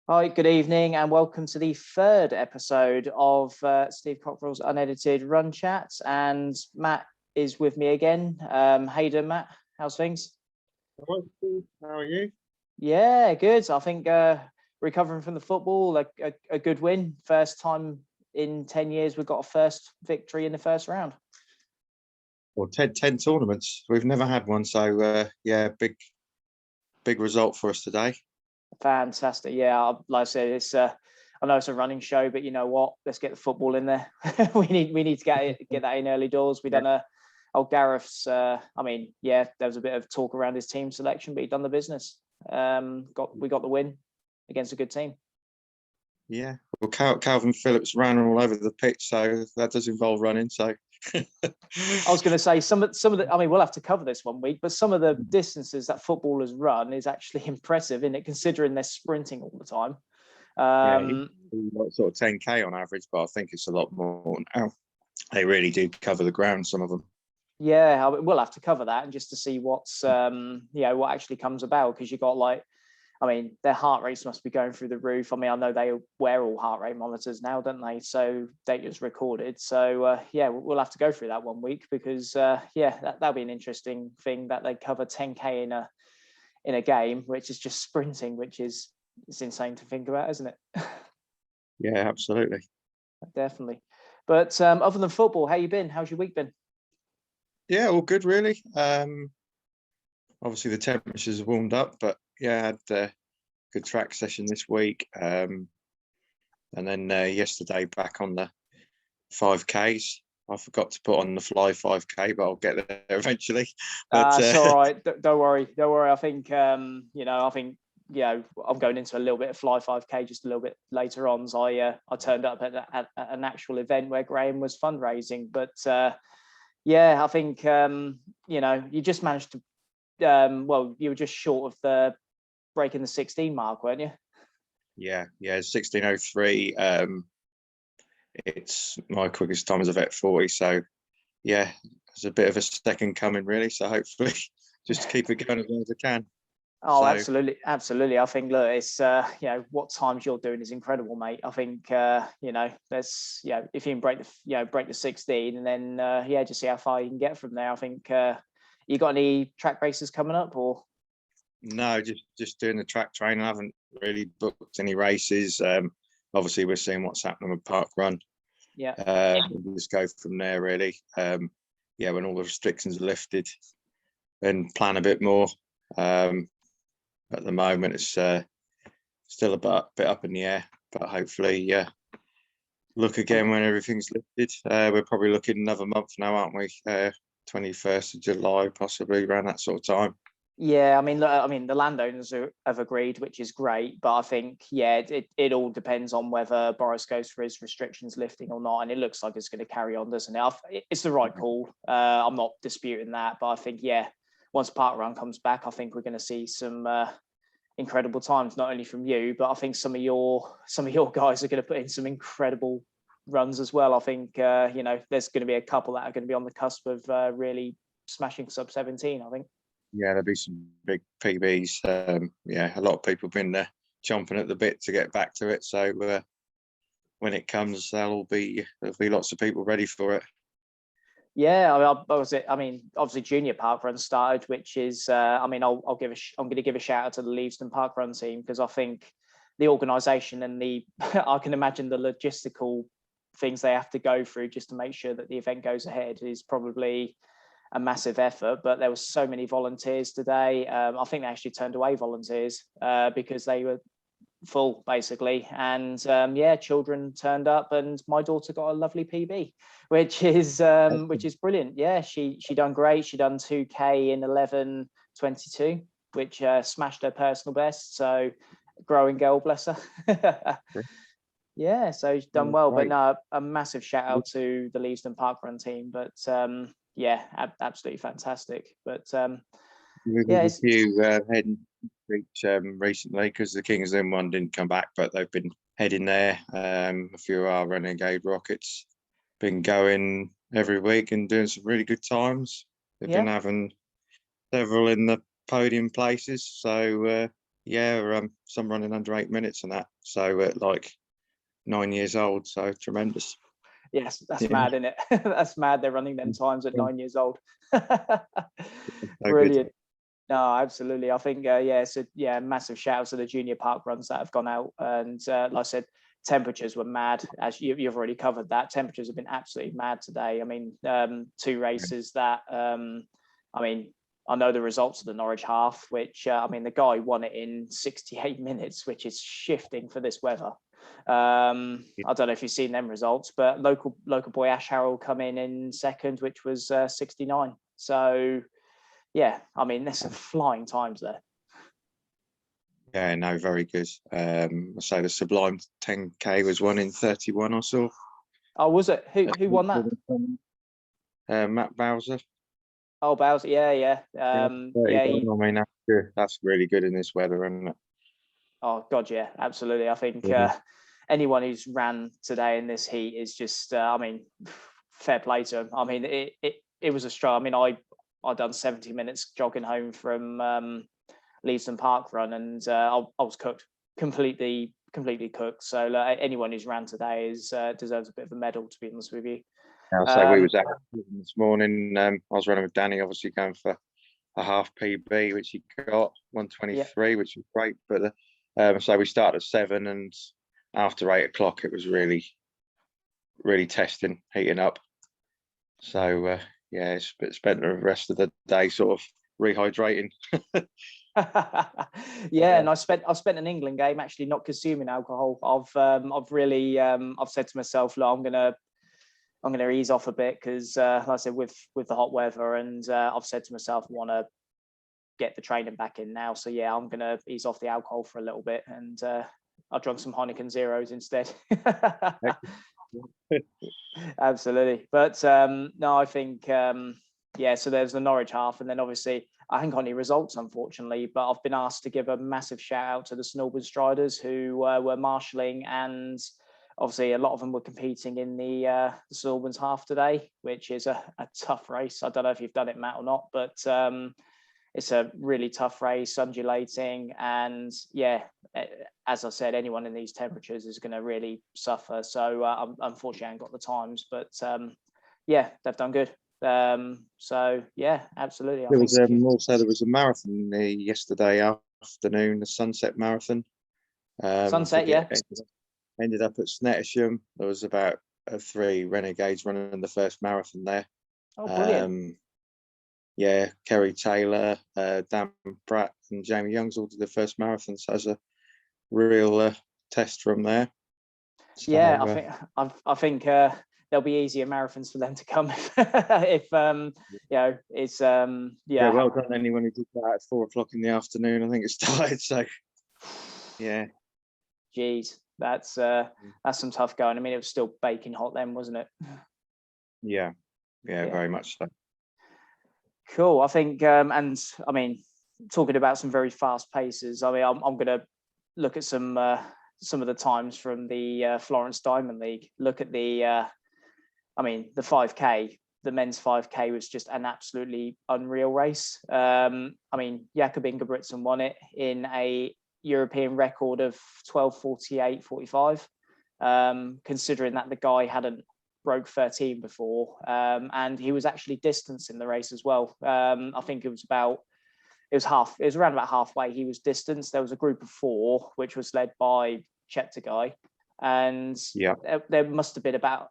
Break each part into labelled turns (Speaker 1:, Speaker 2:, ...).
Speaker 1: Hi, good evening, and welcome to the third episode of Steve Cockrell's Unedited Run Chats. And Matt is with me again. How you doing, Matt? How's things?
Speaker 2: Hello, Steve. How are you?
Speaker 1: Yeah, good. I think recovering from the football, a good win. First time in 10 years we've got a first victory in the first round.
Speaker 2: Well, 10 tournaments. We've never had one, so yeah, big result for us today.
Speaker 1: Fantastic. Yeah, like I said, it's I know it's a running show, but you know what? Let's get the football in there. we need to get that in early doors. We done Gareth's. I mean, yeah, there was a bit of talk around his team selection, but he done the business. We got the win against a good team.
Speaker 2: Yeah. Well, Calvin Phillips ran all over the pitch, so that does involve running. So
Speaker 1: I was going to say some of the. I mean, we'll have to cover this one week, but some of the distances that footballers run is actually impressive, isn't it? Considering they're sprinting all the time.
Speaker 2: Yeah, sort of 10K on average, but I think it's a lot more now. They really do cover the ground, some of them.
Speaker 1: Yeah, we'll have to cover that and just to see what's what actually comes about, because you got their heart rates must be going through the roof. I mean, I know they wear all heart rate monitors now, don't they? So data's recorded. So we'll have to go through that one week because that'll be an interesting thing that they cover 10K in a game, which is just sprinting, which is it's insane to think about, isn't it?
Speaker 2: Yeah, absolutely.
Speaker 1: Definitely. But other than football, how you been? How's your week been?
Speaker 2: Yeah, all good, really. Obviously the temperatures have warmed up, but yeah, I had a good track session this week. And then yesterday back on the 5Ks. I forgot to put on the fly 5K, but I'll get there eventually. But
Speaker 1: It's all right. Don't worry. I think I'm going into a little bit of fly 5K just a little bit later on. So I turned up at an actual event where Graham was fundraising. But I think you just managed to. You were just short of the breaking the 16 mark, weren't you?
Speaker 2: Yeah, 16:03. It's my quickest time as a vet 40. So yeah, it's a bit of a second coming, really. So hopefully, just keep it going as long as I can.
Speaker 1: Oh, absolutely. I think look, it's what times you're doing is incredible, mate. I think there's if you can break the 16 and then just see how far you can get from there. I think you got any track races coming up or?
Speaker 2: No, just doing the track training. I haven't really booked any races. Obviously, we're seeing what's happening with Park Run.
Speaker 1: Yeah.
Speaker 2: We'll just go from there, really. When all the restrictions are lifted, then plan a bit more. At the moment, it's still a bit up in the air, but hopefully, look again when everything's lifted. We're probably looking another month now, aren't we? 21st of July, possibly around that sort of time.
Speaker 1: Yeah, I mean, the landowners have agreed, which is great, but I think, it all depends on whether Boris goes for his restrictions lifting or not, and it looks like it's going to carry on, doesn't it? It's the right call. I'm not disputing that, but I think, once Park Run comes back, I think we're going to see some incredible times, not only from you, but I think some of your guys are going to put in some incredible runs as well. I think there's going to be a couple that are going to be on the cusp of really smashing sub 17. I think.
Speaker 2: Yeah, there'll be some big PBs. A lot of people have been chomping at the bit to get back to it. So when it comes, there'll be lots of people ready for it.
Speaker 1: Yeah, I mean, obviously Junior Park Run started, which is, I'm going to give a shout out to the Leavesden Park Run team, because I think the organisation and I can imagine the logistical things they have to go through just to make sure that the event goes ahead is probably a massive effort. But there were so many volunteers today. I think they actually turned away volunteers because they were full, basically. And children turned up, and my daughter got a lovely PB, which is brilliant. Yeah, she done great. She done 2K in 11:22, which smashed her personal best. So growing girl, bless her. Yeah, so she's done well. But no, a massive shout out to the Leavesden Park Run team. But absolutely fantastic. But
Speaker 2: a few heading recently, because the King's Lynn one didn't come back, but they've been heading there. A few of our Renegade Rockets been going every week and doing some really good times. They've been having several in the podium places. So Yeah, some running under 8 minutes and that. So at like 9 years old, so tremendous.
Speaker 1: Yes, that's
Speaker 2: Yeah,
Speaker 1: mad, isn't it? That's mad. They're running them times at 9 years old.
Speaker 2: so good.
Speaker 1: Brilliant. No, absolutely. I think, yeah, so yeah, massive shout out to the junior park runs that have gone out. And like I said, temperatures were mad. As you've already covered that, temperatures have been absolutely mad today. I mean, two races that, I mean, I know the results of the Norwich half, which, I mean, the guy won it in 68 minutes, which is shifting for this weather. I don't know if you've seen them results, but local boy Ash Harrell come in second, which was 69. So, yeah, I mean, there's some flying times there.
Speaker 2: Yeah, no, very good. I say the Sublime 10K was won in 31 or so.
Speaker 1: Oh, was it? Who won that?
Speaker 2: Matt Bowser.
Speaker 1: Oh, Bowser. Yeah, yeah.
Speaker 2: Yeah,
Speaker 1: Yeah.
Speaker 2: I mean, that's good. That's really good in this weather, isn't it?
Speaker 1: Oh, God, yeah, absolutely. I think anyone who's ran today in this heat is just, I mean, fair play to them. I mean, it was a struggle. I mean, I done 70 minutes jogging home from Leavesden Park run, and I was cooked, completely cooked. So anyone who's ran today deserves a bit of a medal, to be honest with you.
Speaker 2: So we was out this morning. I was running with Danny, obviously going for a half PB, which he got 123, which was great. But so we started at 7, and after 8 o'clock, it was really testing, heating up. So yeah, spent the rest of the day sort of rehydrating.
Speaker 1: Yeah, and I spent an England game actually not consuming alcohol. I've really I've said to myself, look, I'm gonna ease off a bit because like I said, with the hot weather, and I've said to myself, I want to get the training back in now. So yeah, I'm gonna ease off the alcohol for a little bit, and I drank some Heineken Zeros instead. Absolutely. But no, I think yeah, so there's the Norwich half, and then obviously I haven't got any results, unfortunately, but I've been asked to give a massive shout out to the Snowboard Striders who were marshalling, and obviously a lot of them were competing in the Snowboard's half today, which is a tough race. I don't know if you've done it, Matt, or not, but it's a really tough race, undulating, and yeah, as I said, anyone in these temperatures is going to really suffer. So unfortunately, I haven't got the times, but yeah, they've done good. So yeah, absolutely.
Speaker 2: There was also there was a marathon yesterday afternoon, the Sunset Marathon.
Speaker 1: Sunset, yeah.
Speaker 2: Ended up at Snettisham. There was about 3 renegades running the first marathon there.
Speaker 1: Oh, brilliant.
Speaker 2: Yeah, Kerry Taylor, Dan Pratt, and Jamie Youngs all did the first marathon. So that's a real test from there. So,
Speaker 1: yeah, I think there'll be easier marathons for them to come if you know it's yeah.
Speaker 2: Well done anyone who did that at 4 o'clock in the afternoon. I think it started. So yeah.
Speaker 1: Geez, that's some tough going. I mean, it was still baking hot then, wasn't it?
Speaker 2: Yeah, very much so.
Speaker 1: Cool. I think, and I mean, talking about some very fast paces. I mean, I'm going to look at some of the times from the Florence Diamond League. Look at the, I mean, the 5K. The men's 5K was just an absolutely unreal race. I mean, Jakob Ingebrigtsen won it in a European record of 12:48.45. Considering that the guy hadn't broke 13 before, and he was actually distanced in the race as well. I think it was around about halfway he was distanced. There was a group of 4 which was led by Cheptegei, and there must have been about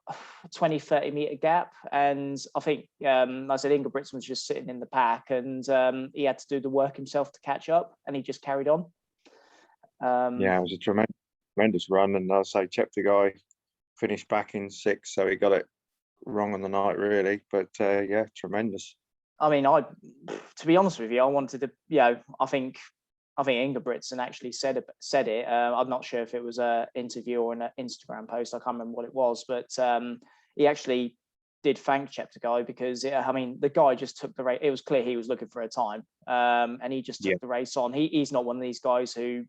Speaker 1: 20-30 meter gap, and I think I said Ingebrigtsen was just sitting in the pack, and he had to do the work himself to catch up, and he just carried on.
Speaker 2: Yeah, it was a tremendous run, and I'll say Cheptegei finished back in 6th, so he got it wrong on the night, really. But yeah, tremendous.
Speaker 1: I mean, to be honest with you, I wanted to, I think Ingebrigtsen actually said it. I'm not sure if it was an interview or an Instagram post. I can't remember what it was, but he actually did thank Cheptegei because I mean, the guy just took the race. It was clear he was looking for a time, and he just took the race on. He's not one of these guys who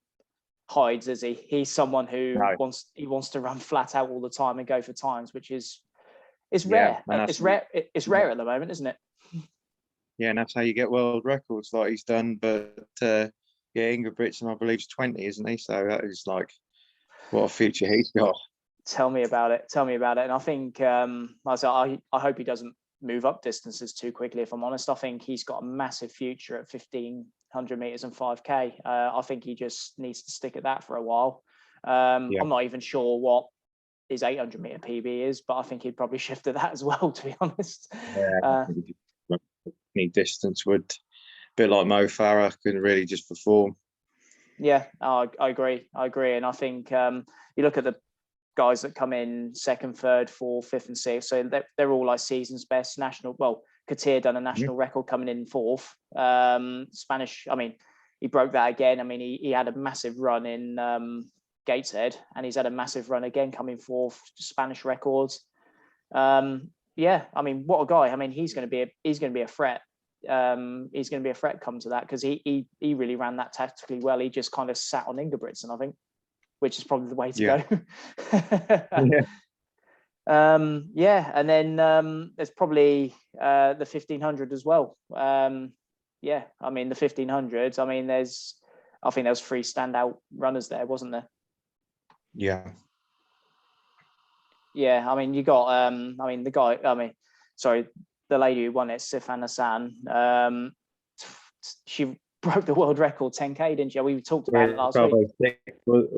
Speaker 1: hides, is he? He's someone who wants to run flat out all the time and go for times, which is rare. It's rare. It's rare at the moment, isn't it?
Speaker 2: Yeah, and that's how you get world records like he's done. But Ingebrigtsen, I believe, is 20, isn't he? So that is like, what a future he's got.
Speaker 1: Tell me about it. Tell me about it. And I think I hope he doesn't move up distances too quickly. If I'm honest, I think he's got a massive future at 1500 meters and 5K. I think he just needs to stick at that for a while. I'm not even sure what his 800 meter PB is, but I think he'd probably shift to that as well, to be honest.
Speaker 2: Any distance would, a bit like Mo Farah, can really just perform.
Speaker 1: Yeah, I agree. And I think you look at the guys that come in second, third, fourth, fifth, and sixth. So they're all like season's best national. Well, Katir done a national record coming in fourth. Spanish, I mean, he broke that again. I mean, he had a massive run in Gateshead, and he's had a massive run again coming fourth, Spanish records. Yeah, I mean, what a guy. I mean, he's going to be a threat. He's going to be a threat come to that, because he really ran that tactically well. He just kind of sat on Ingebrigtsen, I think, which is probably the way to go. And then there's probably the 1500 as well. I mean, the 1500s, I mean, I think there was 3 standout runners there, wasn't there?
Speaker 2: Yeah,
Speaker 1: I mean, you got the lady who won it, Sifan Hassan, she broke the world record 10K, didn't you? We talked about it last week.
Speaker 2: What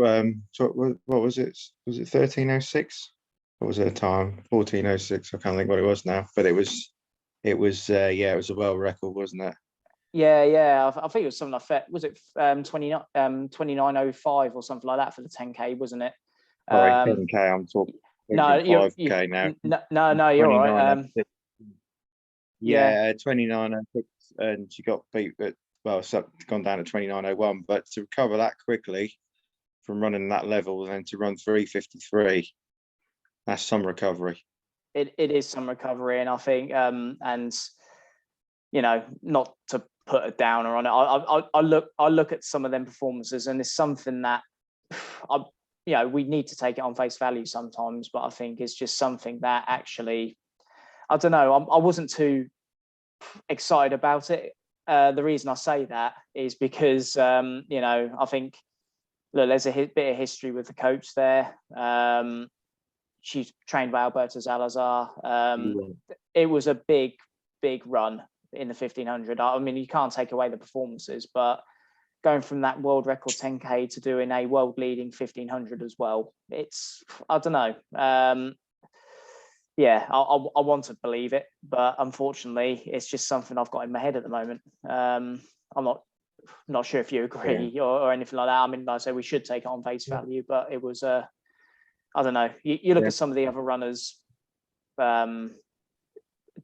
Speaker 2: was it? Was it 1306? What was her time? 1406. I can't think what it was now, but it was a world record, wasn't it?
Speaker 1: Yeah. I think it was something like that. Was it 2905 or something like that for the 10K, wasn't it?
Speaker 2: Sorry, 10K. I'm talking.
Speaker 1: No,
Speaker 2: 5K now.
Speaker 1: No, you're right.
Speaker 2: 2906, and she got beat, but gone down to 2901. But to recover that quickly from running that level, and to run 353, that's some recovery.
Speaker 1: It is some recovery, and I think, and you know, not to put a downer on it, I look at some of them performances, and it's something that we need to take it on face value sometimes, but I think it's just something that actually, I don't know, I wasn't too excited about it. The reason I say that is because I think, look, there's a bit of history with the coach there. She's trained by Alberto Salazar. It was a big run in the 1500. I mean, you can't take away the performances, but going from that world record 10K to doing a world leading 1500 as well, it's, I don't know. I want to believe it, but unfortunately, it's just something I've got in my head at the moment. I'm not sure if you agree or anything like that. I mean, like I say, we should take it on face value, but it was I don't know. You look at some of the other runners'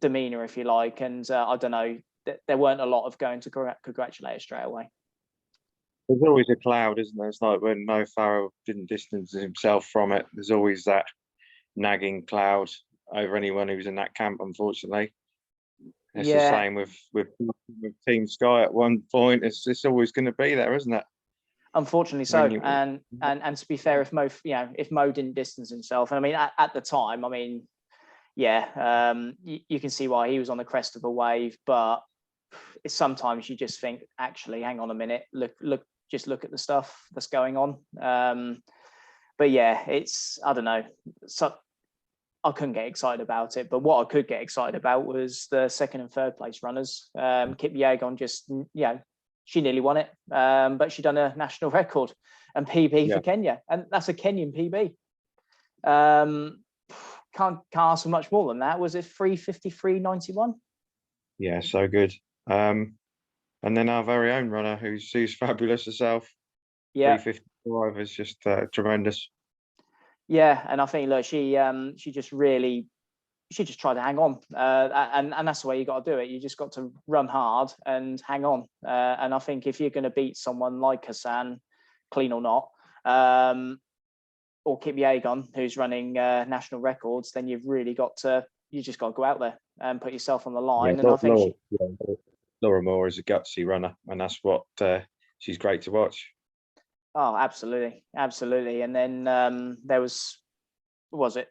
Speaker 1: demeanor, if you like, and I don't know. There weren't a lot of going to congratulate her straight away.
Speaker 2: There's always a cloud, isn't there? It's like when Mo Farah didn't distance himself from it. There's always that nagging cloud over anyone who's in that camp, unfortunately. It's the same with Team Sky at one point. It's always going to be there, isn't it?
Speaker 1: Unfortunately so. And to be fair, if Mo didn't distance himself, and I mean, at the time, I mean, you can see why he was on the crest of a wave, but sometimes you just think, actually, hang on a minute, look at the stuff that's going on. But yeah, it's, I don't know. So I couldn't get excited about it, but what I could get excited about was the second and third place runners. Kip Yeagon just, she nearly won it, but she done a national record and PB for Kenya, and that's a Kenyan PB. Can't ask for much more than that. Was it 3:53.91?
Speaker 2: Yeah, so good. And then our very own runner, who's fabulous herself. 3:55 is just tremendous.
Speaker 1: Yeah, and I think, look, she just tried to hang on, and that's the way you got to do it. You just got to run hard and hang on. And I think if you're going to beat someone like Hassan, clean or not, or Kip Yeagon, who's running national records, then you just got to go out there and put yourself on the line.
Speaker 2: Yeah,
Speaker 1: and I think
Speaker 2: Laura Moore is a gutsy runner, and that's what she's great to watch.
Speaker 1: Oh, absolutely. And then there was it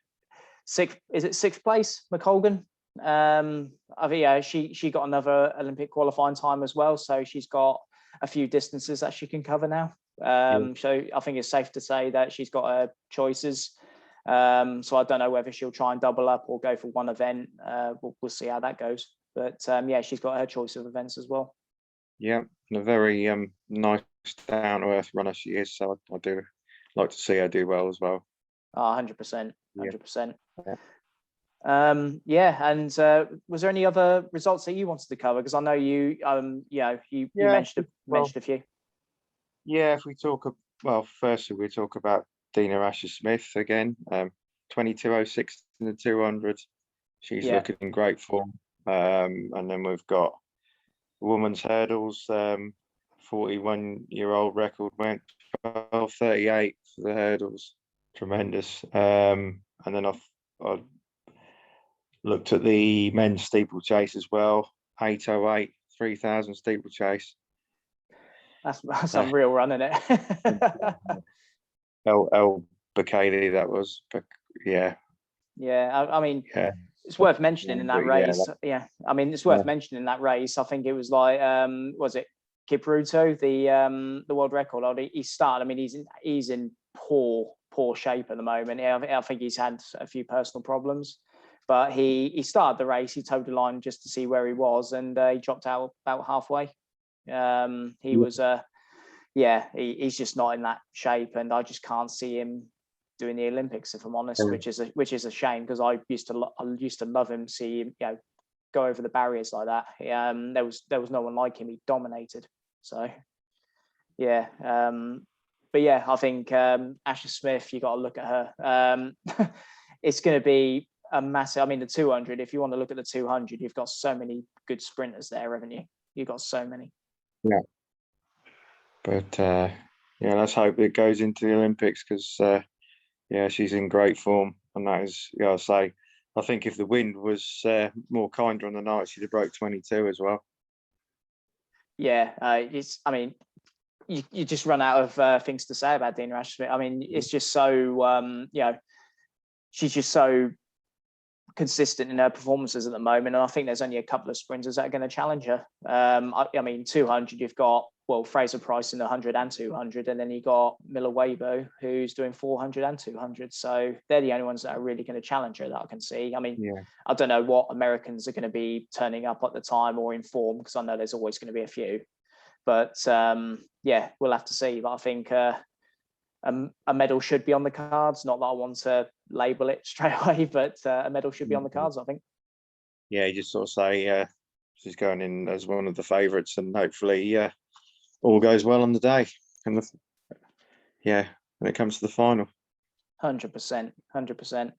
Speaker 1: sixth place, McColgan? I think she got another Olympic qualifying time as well, so she's got a few distances that she can cover now. So I think it's safe to say that she's got her choices. So I don't know whether she'll try and double up or go for one event. We'll see how that goes. But yeah, she's got her choice of events as well.
Speaker 2: Yeah, and a very nice, down to earth runner she is. So I do like to see her do well as well.
Speaker 1: 100%, 100%.
Speaker 2: Yeah.
Speaker 1: And was there any other results that you wanted to cover? Because I know you mentioned a few.
Speaker 2: Yeah, if we talk, firstly we talk about Dina Asher-Smith again. 22.06 in the 200. She's looking in great form. And then we've got women's hurdles. 41-year-old record went 12.38 for the hurdles. Tremendous. And then I've looked at the men's steeplechase as well. 8.08, 3,000 steeplechase.
Speaker 1: That's unreal run, isn't it?
Speaker 2: El Bacali, that was, yeah.
Speaker 1: Yeah, I mean, it's worth mentioning in that race. I mean, it's worth mentioning in that race. I think it was like, was it Kipruto, the world record? He started. I mean, he's in poor shape at the moment. I think he's had a few personal problems, but he started the race. He towed the line just to see where he was, and he dropped out about halfway. He was he's just not in that shape, and I just can't see him doing the Olympics, if I'm honest, which is a shame, because I used to love him, see him go over the barriers like that. There was no one like him. He dominated. So but yeah, I think Asher-Smith, you got to look at her. It's going to be a massive. I mean, the 200. If you want to look at the 200, you've got so many good sprinters there, haven't you? You've got so many.
Speaker 2: Yeah. But let's hope it goes into the Olympics, because she's in great form, and that is, I think if the wind was more kinder on the night, she'd have broke 22 as well. Yeah,
Speaker 1: I mean, you just run out of things to say about Dina Asher-Smith. I mean, it's just so she's just so consistent in her performances at the moment, and I think there's only a couple of sprinters that are going to challenge her. I mean, 200, you've got Fraser Price in the 100 and 200, and then you got Miller Weibo, who's doing 400 and 200. So they're the only ones that are really going to challenge her that I can see. I mean, I don't know what Americans are going to be turning up at the time or in form, because I know there's always going to be a few. But we'll have to see. But I think a medal should be on the cards. Not that I want to label it straight away, but a medal should be on the cards, I think.
Speaker 2: Yeah, you just sort of say she's going in as one of the favourites, and hopefully all goes well on the day. And when it comes to the final.
Speaker 1: 100%, 100%.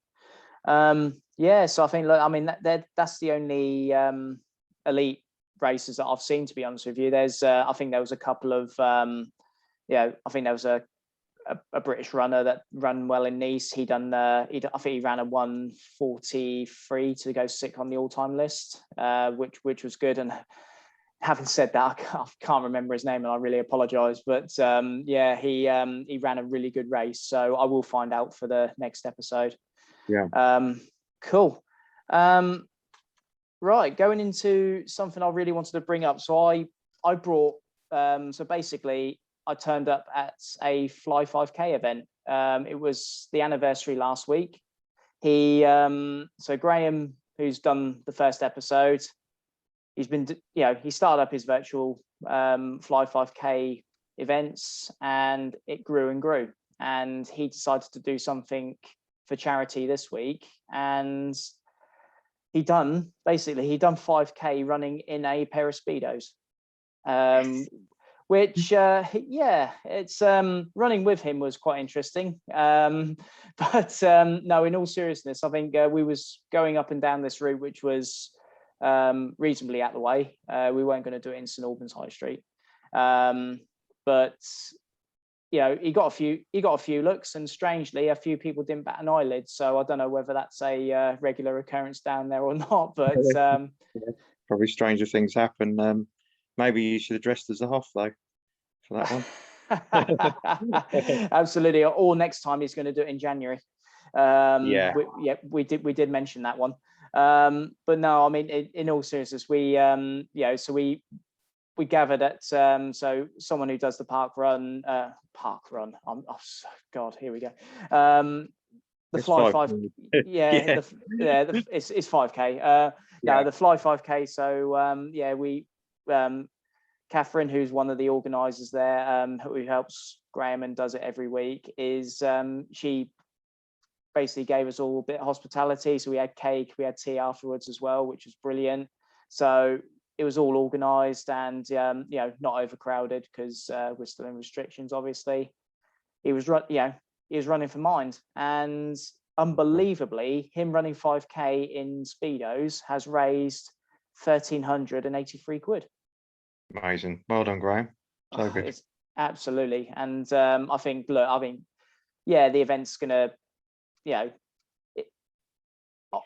Speaker 1: So I think, look, I mean, that's the only elite races that I've seen, to be honest with you. There's, I think there was a couple of, I think there was a British runner that ran well in Nice. I think he ran a 1:43 to go sick on the all-time list, which was good. And having said that, I can't remember his name, and I really apologise. But he ran a really good race. So I will find out for the next episode.
Speaker 2: Yeah.
Speaker 1: Cool. Right, going into something I really wanted to bring up. So I brought. So basically, I turned up at a Fly 5K event. It was the anniversary last week. So Graham, who's done the first episode, he's been, he started up his virtual Fly 5K events, and it grew and grew. And he decided to do something for charity this week, and he done 5K running in a pair of Speedos. Which it's running with him was quite interesting. But no, in all seriousness, I think we was going up and down this route, which was reasonably out the way. We weren't going to do it in St Albans High Street, but he got a few looks, and strangely, a few people didn't bat an eyelid. So I don't know whether that's a regular occurrence down there or not. But
Speaker 2: probably stranger things happen. Maybe you should have dressed as a Hoff, though, for that
Speaker 1: one. Absolutely. Or next time he's going to do it in January. We did mention that one. But no, I mean, in all seriousness, we we gathered at so someone who does the park run. God, here we go. The
Speaker 2: It's
Speaker 1: Fly
Speaker 2: 5.
Speaker 1: 5, yeah, it's 5K. No, the Fly 5K. So yeah, we Catherine, who's one of the organisers there, who helps Graham and does it every week, is she basically gave us all a bit of hospitality. So we had cake, we had tea afterwards as well, which was brilliant. So it was all organised and not overcrowded because we're still in restrictions, obviously. He was running for Mind, and unbelievably, him running 5K in speedos has raised 1,383 quid.
Speaker 2: Amazing. Well done, Graham. So good.
Speaker 1: It's absolutely. And I think, look, I mean, yeah, the event's gonna, I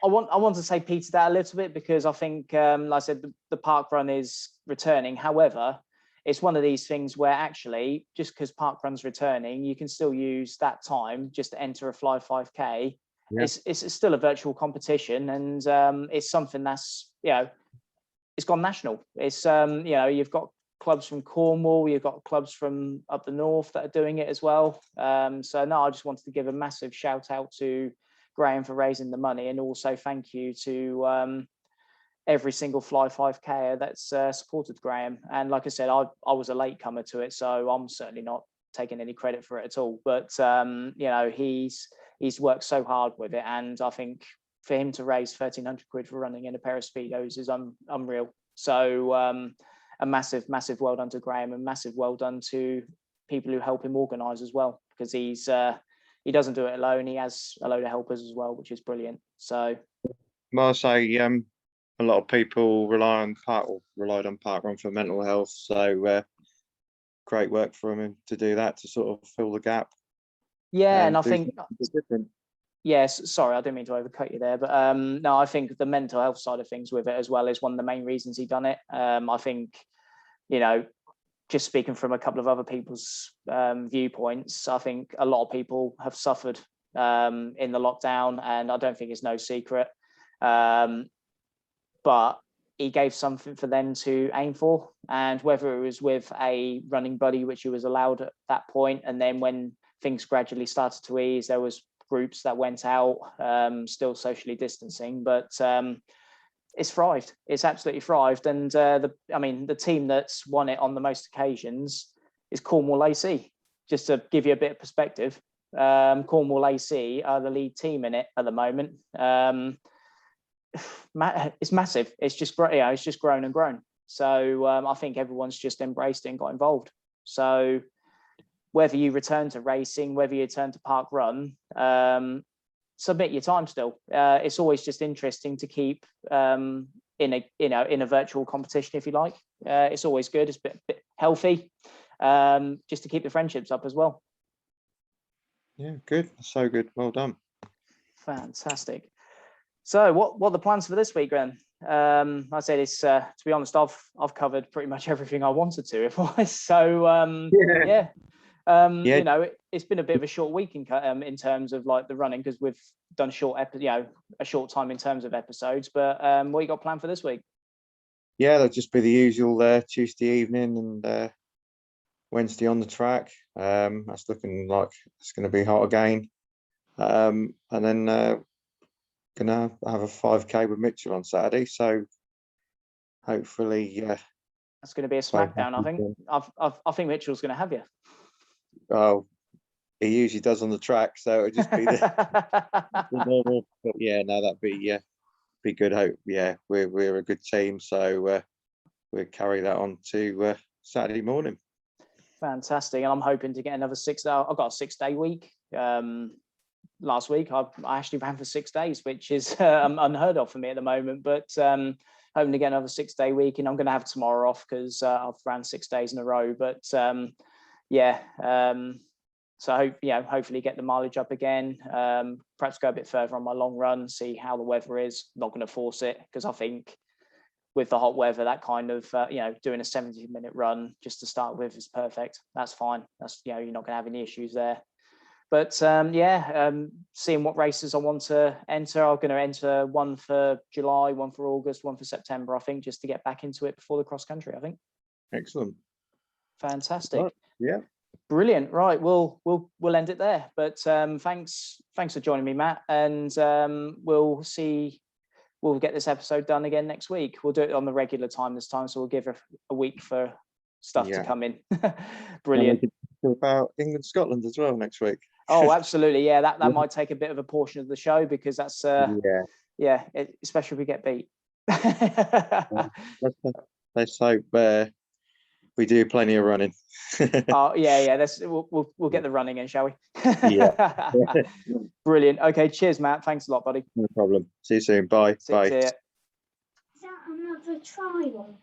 Speaker 1: want to say petered out a little bit because I think, like I said, the park run is returning. However, it's one of these things where actually, just because park run's returning, you can still use that time just to enter a Fly 5K. Yeah. It's still a virtual competition, and it's something that's it's gone national. It's you've got clubs from Cornwall, you've got clubs from up the north that are doing it as well. So no, I just wanted to give a massive shout out to Graham for raising the money, and also thank you to every single Fly 5K that's supported Graham. And like I said, I was a late comer to it, so I'm certainly not taking any credit for it at all. But he's worked so hard with it, and I think for him to raise 1,300 quid for running in a pair of speedos is unreal. So a massive well done to Graham, and massive well done to people who help him organise as well, because he doesn't do it alone. He has a load of helpers as well, which is brilliant. So,
Speaker 2: well, I say a lot of people relied on parkrun for mental health. So great work for him to do that, to sort of fill the gap.
Speaker 1: Yeah, and I think different. Yes, sorry, I didn't mean to overcut you there, but no, I think the mental health side of things with it as well is one of the main reasons he done it. I think, just speaking from a couple of other people's viewpoints, I think a lot of people have suffered in the lockdown, and I don't think it's no secret. But he gave something for them to aim for, and whether it was with a running buddy, which he was allowed at that point, and then when things gradually started to ease, there was groups that went out, still socially distancing, but it's thrived. It's absolutely thrived. And the team that's won it on the most occasions is Cornwall AC. Just to give you a bit of perspective, Cornwall AC are the lead team in it at the moment. It's massive. It's just it's just grown and grown. So I think everyone's just embraced it and got involved. So whether you return to racing, whether you return to park run, submit your time still. It's always just interesting to keep in a virtual competition, if you like. It's always good. It's a bit healthy, just to keep the friendships up as well.
Speaker 2: Yeah, good. So good. Well done.
Speaker 1: Fantastic. So what are the plans for this week, then? I said it's to be honest, I've covered pretty much everything I wanted to. So yeah. It's been a bit of a short week in terms of like the running, because we've done a short time in terms of episodes. But what you got planned for this week?
Speaker 2: Yeah, that'll just be the usual Tuesday evening and Wednesday on the track. That's looking like it's going to be hot again. And then gonna have a 5K with Mitchell on Saturday. So hopefully,
Speaker 1: that's going to be a smackdown. I think. I think Mitchell's going to have you.
Speaker 2: Oh, he usually does on the track, so it'll just be the normal. But yeah, no, that'd be good. Hope, yeah, we're a good team, so we'll carry that on to Saturday morning.
Speaker 1: Fantastic, and I'm hoping to get another 6 hour. I've got a 6-day week. Last week I actually ran for 6 days, which is unheard of for me at the moment. But hoping to get another 6-day week, and I'm going to have tomorrow off because I've ran 6 days in a row. But so I hope, hopefully get the mileage up again, perhaps go a bit further on my long run, see how the weather is. Not going to force it, because I think with the hot weather, that kind of doing a 70-minute run just to start with is perfect. That's fine. That's you're not going to have any issues there. But seeing what races I want to enter. I'm going to enter one for July, one for August, one for September, I think, just to get back into it before the cross country, I think.
Speaker 2: Excellent.
Speaker 1: Fantastic.
Speaker 2: Right. Yeah.
Speaker 1: Brilliant. Right. We'll end it there. But thanks for joining me, Matt. And we'll get this episode done again next week. We'll do it on the regular time this time. So we'll give a week for stuff to come in. Brilliant.
Speaker 2: About England, Scotland as well next week.
Speaker 1: Oh, absolutely. Yeah, that might take a bit of a portion of the show, because that's especially if we get beat.
Speaker 2: Let's hope we do plenty of running.
Speaker 1: Oh yeah. We'll get the running in, shall we?
Speaker 2: Yeah.
Speaker 1: Brilliant. Okay. Cheers, Matt. Thanks a lot, buddy.
Speaker 2: No problem. See you soon. Bye. Bye.
Speaker 3: Is that another trial?